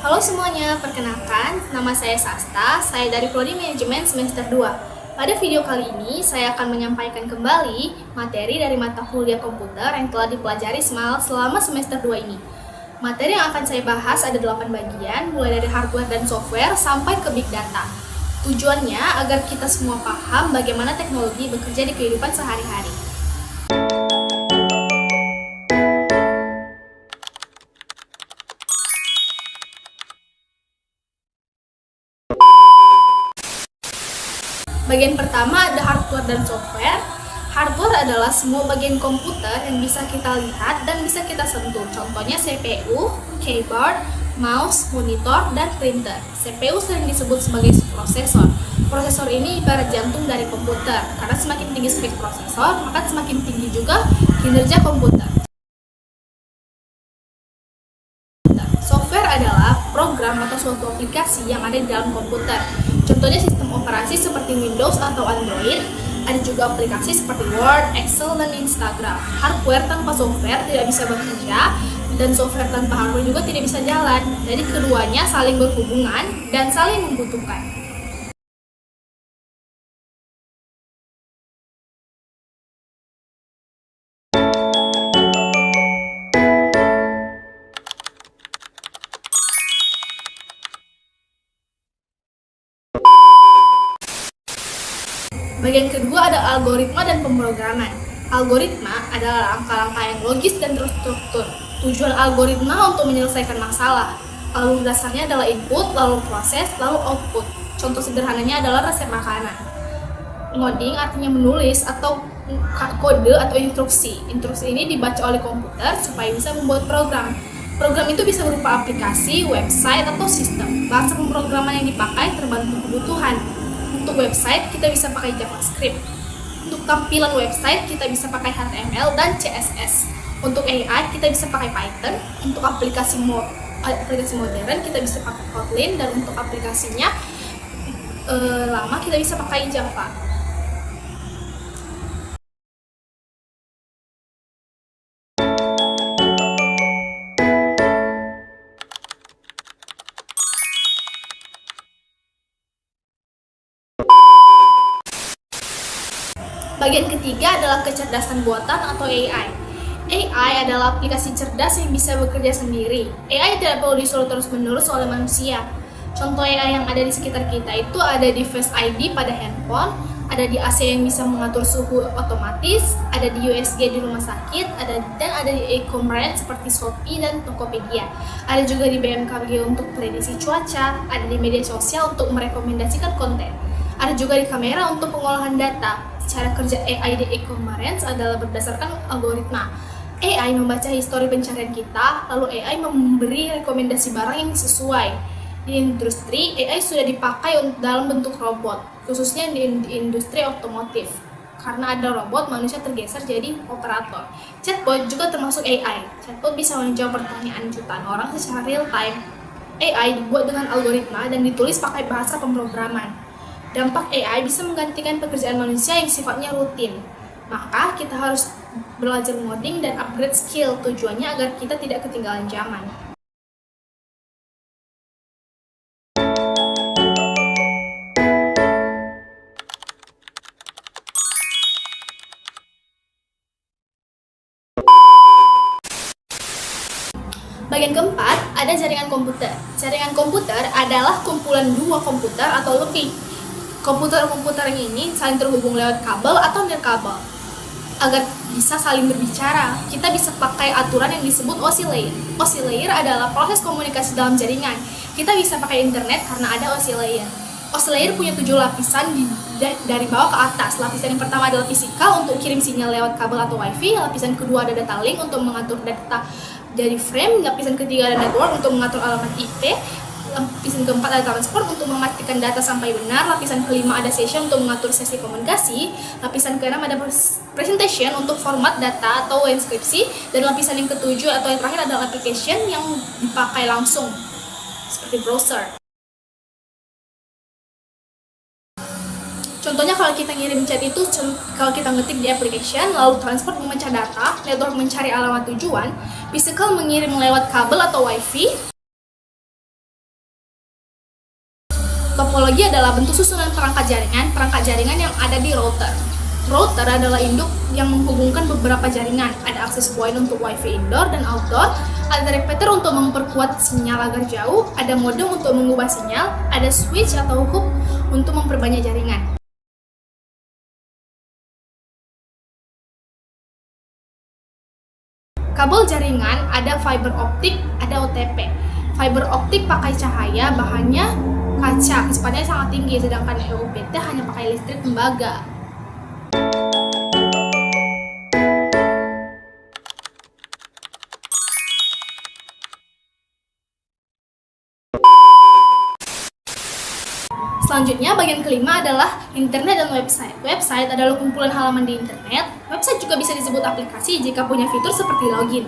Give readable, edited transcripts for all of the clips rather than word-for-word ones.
Halo semuanya, perkenalkan, nama saya Sasta, saya dari Prodi Manajemen semester 2. Pada video kali ini, saya akan menyampaikan kembali materi dari mata kuliah komputer yang telah dipelajari selama semester 2 ini. Materi yang akan saya bahas ada 8 bagian, mulai dari hardware dan software sampai ke big data. Tujuannya agar kita semua paham bagaimana teknologi bekerja di kehidupan sehari-hari. Bagian pertama ada hardware dan software. Hardware adalah semua bagian komputer yang bisa kita lihat dan bisa kita sentuh. Contohnya CPU, keyboard, mouse, monitor, dan printer. CPU sering disebut sebagai prosesor. Prosesor ini ibarat jantung dari komputer. Karena semakin tinggi speed prosesor, maka semakin tinggi juga kinerja komputer. Software adalah program atau suatu aplikasi yang ada di dalam komputer. Contohnya sistem operasi seperti Windows atau Android. Ada juga aplikasi seperti Word, Excel, dan Instagram. Hardware tanpa software tidak bisa bekerja, dan software tanpa hardware juga tidak bisa jalan. Jadi keduanya saling berhubungan dan saling membutuhkan. Bagian kedua ada algoritma dan pemrograman. Algoritma adalah langkah-langkah yang logis dan terstruktur. Tujuan algoritma untuk menyelesaikan masalah. Alur dasarnya adalah input, lalu proses, lalu output. Contoh sederhananya adalah resep makanan. Ngoding artinya menulis atau kode atau instruksi. Instruksi ini dibaca oleh komputer supaya bisa membuat program. Program itu bisa berupa aplikasi, website, atau sistem. Bahasa pemrograman yang dipakai tergantung kebutuhan. Untuk website, kita bisa pakai JavaScript. Untuk tampilan website, kita bisa pakai HTML dan CSS. Untuk AI, kita bisa pakai Python. Untuk aplikasi modern, kita bisa pakai Kotlin. Dan untuk aplikasinya lama, kita bisa pakai Java. Bagian ketiga adalah kecerdasan buatan atau AI. AI adalah aplikasi cerdas yang bisa bekerja sendiri. AI tidak perlu disuruh terus-menerus oleh manusia. Contoh AI yang ada di sekitar kita itu ada di Face ID pada handphone, ada di AC yang bisa mengatur suhu otomatis, ada di USG di rumah sakit, dan ada di e-commerce seperti Shopee dan Tokopedia. Ada juga di BMKG untuk prediksi cuaca, ada di media sosial untuk merekomendasikan konten. Ada juga di kamera untuk pengolahan data. Cara kerja AI di e-commerce adalah berdasarkan algoritma. AI membaca histori pencarian kita, lalu AI memberi rekomendasi barang yang sesuai. Di industri, AI sudah dipakai dalam bentuk robot, khususnya di industri otomotif. Karena ada robot, manusia tergeser jadi operator. Chatbot juga termasuk AI. Chatbot bisa menjawab pertanyaan jutaan orang secara real time. AI dibuat dengan algoritma dan ditulis pakai bahasa pemrograman. Dampak AI bisa menggantikan pekerjaan manusia yang sifatnya rutin. Maka kita harus belajar ngoding dan upgrade skill, tujuannya agar kita tidak ketinggalan zaman. Bagian keempat, ada jaringan komputer. Jaringan komputer adalah kumpulan dua komputer atau lebih. Komputer-komputer ini saling terhubung lewat kabel atau nirkabel. Agar bisa saling berbicara, kita bisa pakai aturan yang disebut oscillator. Oscillator adalah proses komunikasi dalam jaringan. Kita bisa pakai internet karena ada oscillator. Oscillator punya 7 lapisan dari bawah ke atas. Lapisan yang pertama adalah fisikal untuk kirim sinyal lewat kabel atau wifi. Lapisan kedua ada data link untuk mengatur data dari frame. Lapisan ketiga ada network untuk mengatur alamat IP. Lapisan keempat ada transport untuk memastikan data sampai benar. Lapisan kelima ada session untuk mengatur sesi komunikasi. Lapisan keenam ada presentation untuk format data atau inskripsi. Dan lapisan yang ketujuh atau yang terakhir adalah application yang dipakai langsung seperti browser. Contohnya kalau kita ngirim chat itu, kalau kita ngetik di application, lalu transport memecah data, network mencari alamat tujuan, physical mengirim lewat kabel atau wifi, Topologi adalah bentuk susunan perangkat jaringan yang ada di router. Router adalah induk yang menghubungkan beberapa jaringan. Ada access point untuk WiFi indoor dan outdoor, ada repeater untuk memperkuat sinyal agar jauh, ada modem untuk mengubah sinyal, ada switch atau hub untuk memperbanyak jaringan. Kabel jaringan ada fiber optik, ada OTP. Fiber optik pakai cahaya, bahannya kaca, kecepatannya sangat tinggi, sedangkan EUPT hanya pakai listrik tembaga. Selanjutnya, bagian kelima adalah internet dan website. Website adalah kumpulan halaman di internet. Website juga bisa disebut aplikasi jika punya fitur seperti login.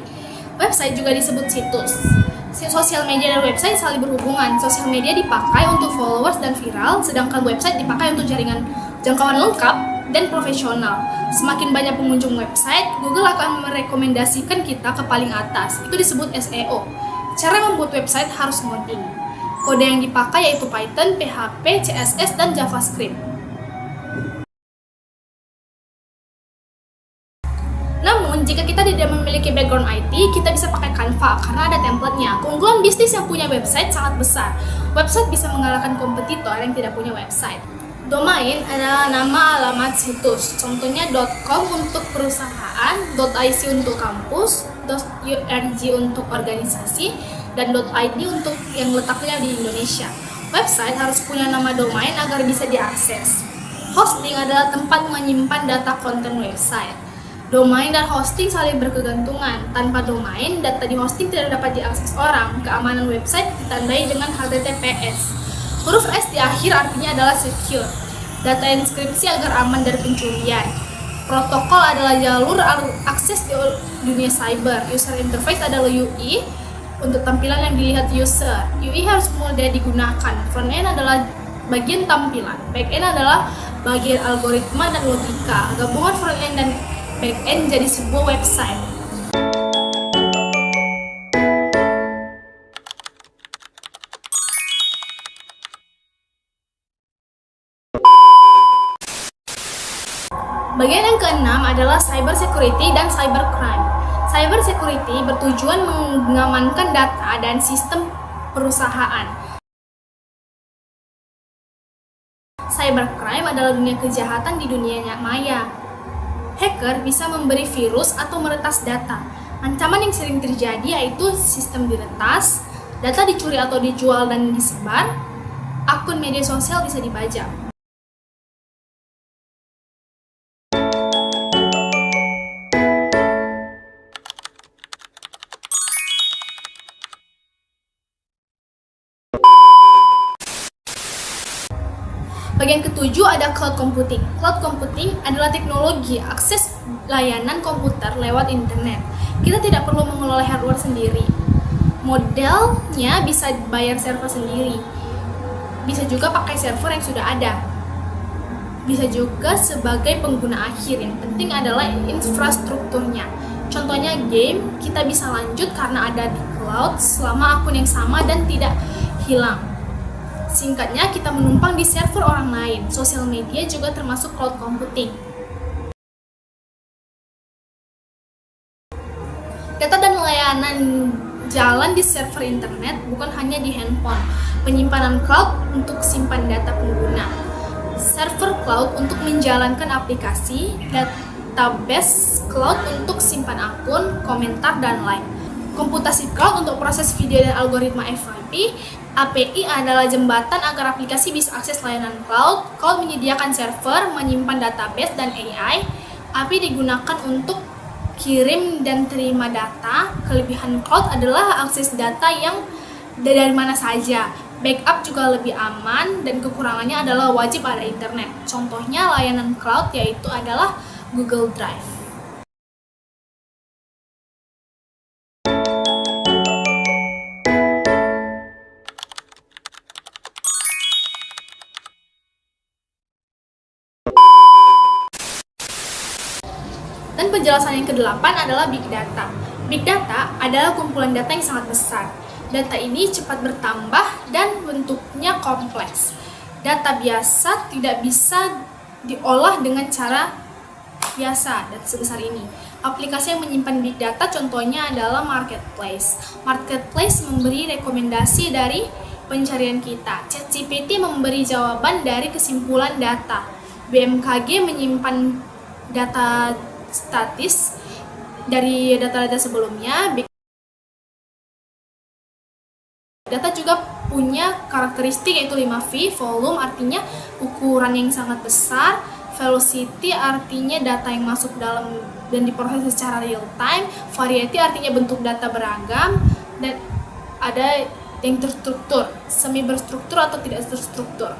Website juga disebut situs. Sosial media dan website saling berhubungan. Sosial media dipakai untuk followers dan viral, sedangkan website dipakai untuk jaringan jangkauan lengkap dan profesional. Semakin banyak pengunjung website, Google akan merekomendasikan kita ke paling atas. Itu disebut SEO. Cara membuat website harus ngoding. Kode yang dipakai yaitu Python, PHP, CSS, dan JavaScript. Namun, jika kita tidak memiliki background IT, kita bisa pakai Canva karena ada template-nya. Keunggulan bisnis yang punya website sangat besar. Website bisa mengalahkan kompetitor yang tidak punya website. Domain adalah nama alamat situs. Contohnya .com untuk perusahaan, .ic untuk kampus, .org untuk organisasi, dan .id untuk yang letaknya di Indonesia. Website harus punya nama domain agar bisa diakses. Hosting adalah tempat menyimpan data konten website. Domain dan hosting saling berkegantungan. Tanpa domain, data di hosting tidak dapat diakses orang. Keamanan website ditandai dengan HTTPS. Huruf S di akhir artinya adalah secure. Data inskripsi agar aman dari pencurian. Protokol adalah jalur akses di dunia cyber. User interface adalah UI. Untuk tampilan yang dilihat user, UI harus mudah digunakan. Front-end adalah bagian tampilan, back-end adalah bagian algoritma dan logika. Gabungan front-end dan back-end jadi sebuah website. Bagian yang keenam adalah cyber security dan cyber crime. Cyber security bertujuan mengamankan data dan sistem perusahaan. Cybercrime adalah dunia kejahatan di dunia maya. Hacker bisa memberi virus atau meretas data. Ancaman yang sering terjadi yaitu sistem diretas, data dicuri atau dijual dan disebar, akun media sosial bisa dibajak. Bagian ketujuh ada cloud computing. Cloud computing adalah teknologi akses layanan komputer lewat internet. Kita tidak perlu mengelola hardware sendiri. Modelnya bisa bayar server sendiri. Bisa juga pakai server yang sudah ada. Bisa juga sebagai pengguna akhir. Yang penting adalah infrastrukturnya. Contohnya game, kita bisa lanjut karena ada di cloud selama akun yang sama dan tidak hilang. Singkatnya, kita menumpang di server orang lain. Sosial media juga termasuk cloud computing. Data dan layanan jalan di server internet bukan hanya di handphone. Penyimpanan cloud untuk simpan data pengguna. Server cloud untuk menjalankan aplikasi. Database cloud untuk simpan akun, komentar, dan like. Komputasi cloud untuk proses video dan algoritma FYP. API adalah jembatan agar aplikasi bisa akses layanan cloud. Cloud menyediakan server, menyimpan database dan AI. API digunakan untuk kirim dan terima data. Kelebihan cloud adalah akses data yang dari mana saja. Backup juga lebih aman dan kekurangannya adalah wajib ada internet. Contohnya layanan cloud yaitu adalah Google Drive. Dan penjelasan yang kedelapan adalah Big Data. Big Data adalah kumpulan data yang sangat besar. Data ini cepat bertambah dan bentuknya kompleks. Data biasa tidak bisa diolah dengan cara biasa dan sebesar ini. Aplikasi yang menyimpan big data contohnya adalah marketplace. Marketplace memberi rekomendasi dari pencarian kita. ChatGPT memberi jawaban dari kesimpulan data. BMKG menyimpan data statis dari data-data sebelumnya. Data juga punya karakteristik yaitu 5V, volume artinya ukuran yang sangat besar, velocity artinya data yang masuk dalam dan diproses secara real time, variety artinya bentuk data beragam, dan ada yang terstruktur, semi berstruktur atau tidak terstruktur.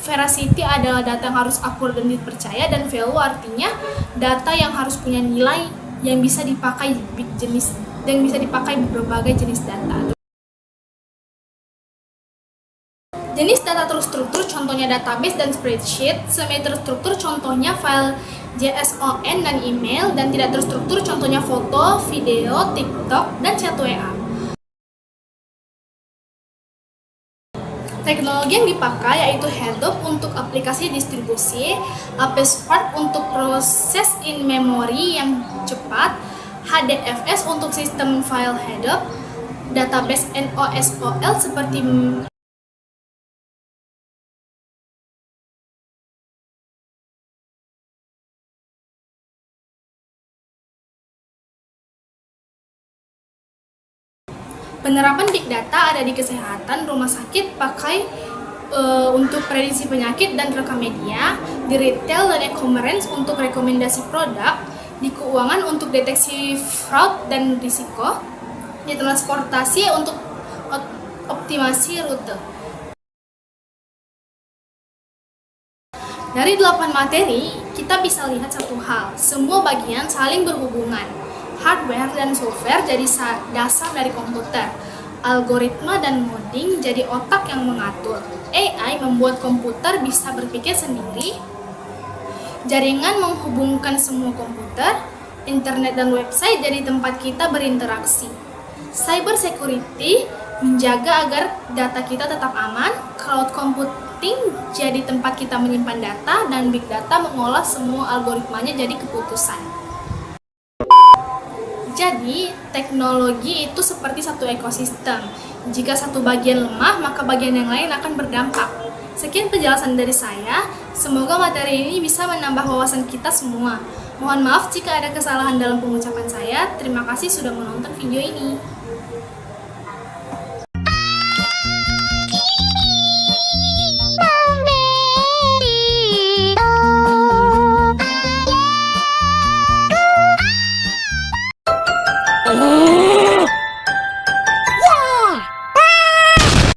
Veracity adalah data yang harus akurat dan dipercaya, dan value artinya data yang harus punya nilai yang bisa dipakai berbagai jenis data. Jenis data terstruktur contohnya database dan spreadsheet, semi terstruktur contohnya file JSON dan email, dan tidak terstruktur contohnya foto, video, TikTok, dan chat WA. Teknologi yang dipakai yaitu Hadoop untuk aplikasi distribusi, Spark untuk proses in memory yang cepat, HDFS untuk sistem file Hadoop, database NoSQL seperti penerapan big data ada di kesehatan, rumah sakit pakai untuk prediksi penyakit dan rekam media, di retail dan e-commerce untuk rekomendasi produk, di keuangan untuk deteksi fraud dan risiko, di transportasi untuk optimasi rute. Dari 8 materi, kita bisa lihat satu hal, semua bagian saling berhubungan. Hardware dan software jadi dasar dari komputer. Algoritma dan coding jadi otak yang mengatur. AI membuat komputer bisa berpikir sendiri. Jaringan menghubungkan semua komputer. Internet dan website jadi tempat kita berinteraksi. Cyber security menjaga agar data kita tetap aman. Cloud computing jadi tempat kita menyimpan data, dan big data mengolah semua algoritmanya jadi keputusan. Jadi, teknologi itu seperti satu ekosistem. Jika satu bagian lemah, maka bagian yang lain akan berdampak. Sekian penjelasan dari saya. Semoga materi ini bisa menambah wawasan kita semua. Mohon maaf jika ada kesalahan dalam pengucapan saya. Terima kasih sudah menonton video ini.